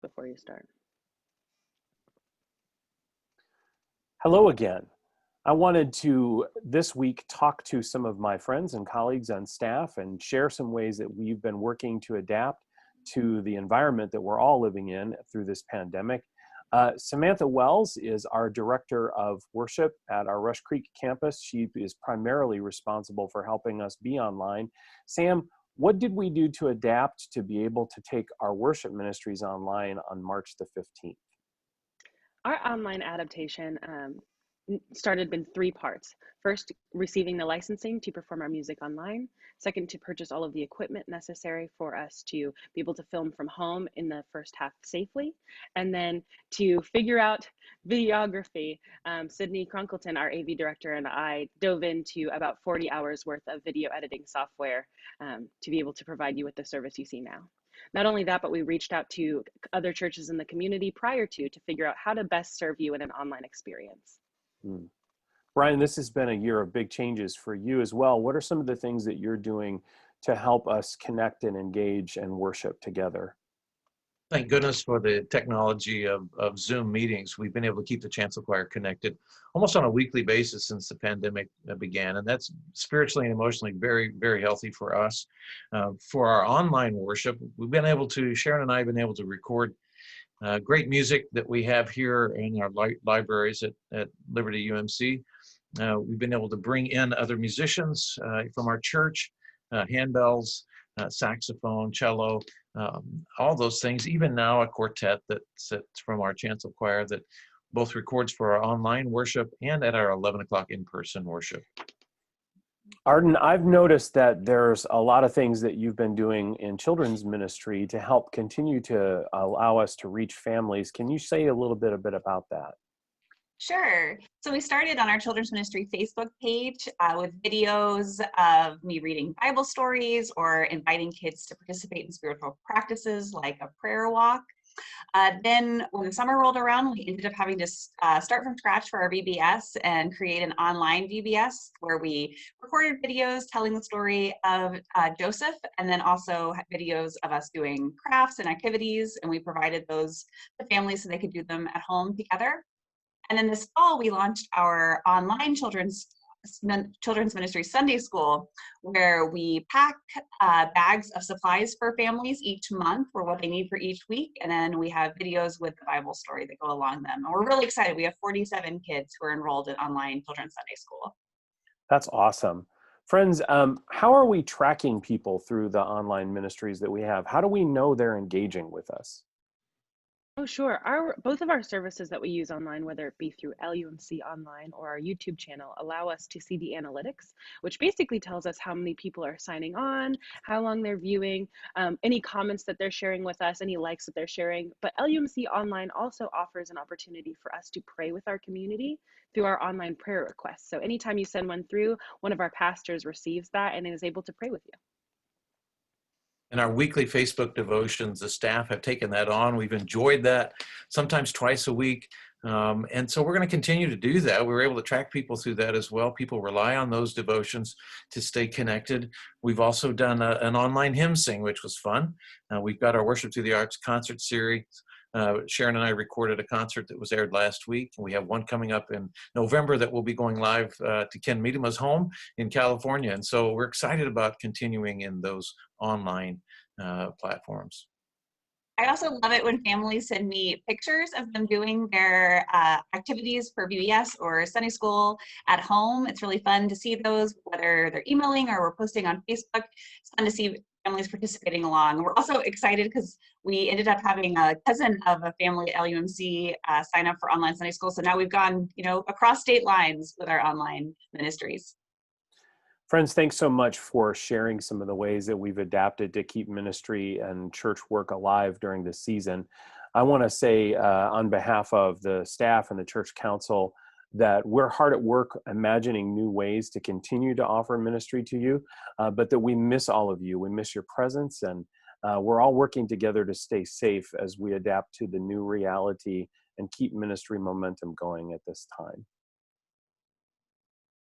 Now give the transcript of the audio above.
before you start. Hello again. I wanted to this week talk to some of my friends and colleagues on staff and share some ways that we've been working to adapt to the environment that we're all living in through this pandemic. Samantha Wells is our Director of Worship at our Rush Creek campus. She is primarily responsible for helping us be online. Sam, what did we do to adapt to be able to take our worship ministries online on March the 15th? Our online adaptation started in 3 parts. First, receiving the licensing to perform our music online. Second, to purchase all of the equipment necessary for us to be able to film from home in the first half safely. And then to figure out videography. Sydney Crunkleton, our AV director, and I dove into about 40 hours worth of video editing software to be able to provide you with the service you see now. Not only that, but we reached out to other churches in the community prior to figure out how to best serve you in an online experience. Brian, this has been a year of big changes for you as well. What are some of the things that you're doing to help us connect and engage and worship together? Thank goodness for the technology of Zoom meetings. We've been able to keep the Chancel Choir connected almost on a weekly basis since the pandemic began. And that's spiritually and emotionally very, very healthy for us. For our online worship, Sharon and I have been able to record great music that we have here in our libraries at Liberty UMC. We've been able to bring in other musicians from our church, handbells, saxophone, cello, all those things. Even now a quartet that's from our chancel choir that both records for our online worship and at our 11 o'clock in-person worship. Arden, I've noticed that there's a lot of things that you've been doing in children's ministry to help continue to allow us to reach families. Can you say a little bit about that? Sure. So we started on our children's ministry Facebook page with videos of me reading Bible stories or inviting kids to participate in spiritual practices like a prayer walk. Then when the summer rolled around, we ended up having to start from scratch for our VBS and create an online VBS where we recorded videos telling the story of Joseph, and then also had videos of us doing crafts and activities, and we provided those to families so they could do them at home together. And then this fall, we launched our online children's ministry Sunday school, where we pack bags of supplies for families each month for what they need for each week. And then we have videos with the Bible story that go along them. And we're really excited. We have 47 kids who are enrolled in online children's Sunday school. That's awesome. Friends, how are we tracking people through the online ministries that we have? How do we know they're engaging with us? Oh, sure. Both of our services that we use online, whether it be through LUMC Online or our YouTube channel, allow us to see the analytics, which basically tells us how many people are signing on, how long they're viewing, any comments that they're sharing with us, any likes that they're sharing. But LUMC Online also offers an opportunity for us to pray with our community through our online prayer requests. So anytime you send one through, one of our pastors receives that and is able to pray with you. And our weekly Facebook devotions, the staff have taken that on. We've enjoyed that, sometimes twice a week. And so we're going to continue to do that. We were able to track people through that as well. People rely on those devotions to stay connected. We've also done an online hymn sing, which was fun. We've got our Worship Through the Arts concert series. Sharon and I recorded a concert that was aired last week. We have one coming up in November that will be going live to Ken Miedema's home in California. And so we're excited about continuing in those online platforms. I also love it when families send me pictures of them doing their activities for VBS or Sunday school at home. It's really fun to see those, whether they're emailing or we're posting on Facebook. It's fun to see families participating along. We're also excited because we ended up having a cousin of a family at LUMC sign up for online Sunday school. So now we've gone, across state lines with our online ministries. Friends, thanks so much for sharing some of the ways that we've adapted to keep ministry and church work alive during this season. I want to say on behalf of the staff and the church council that we're hard at work imagining new ways to continue to offer ministry to you, but that we miss all of you. We miss your presence, and we're all working together to stay safe as we adapt to the new reality and keep ministry momentum going at this time.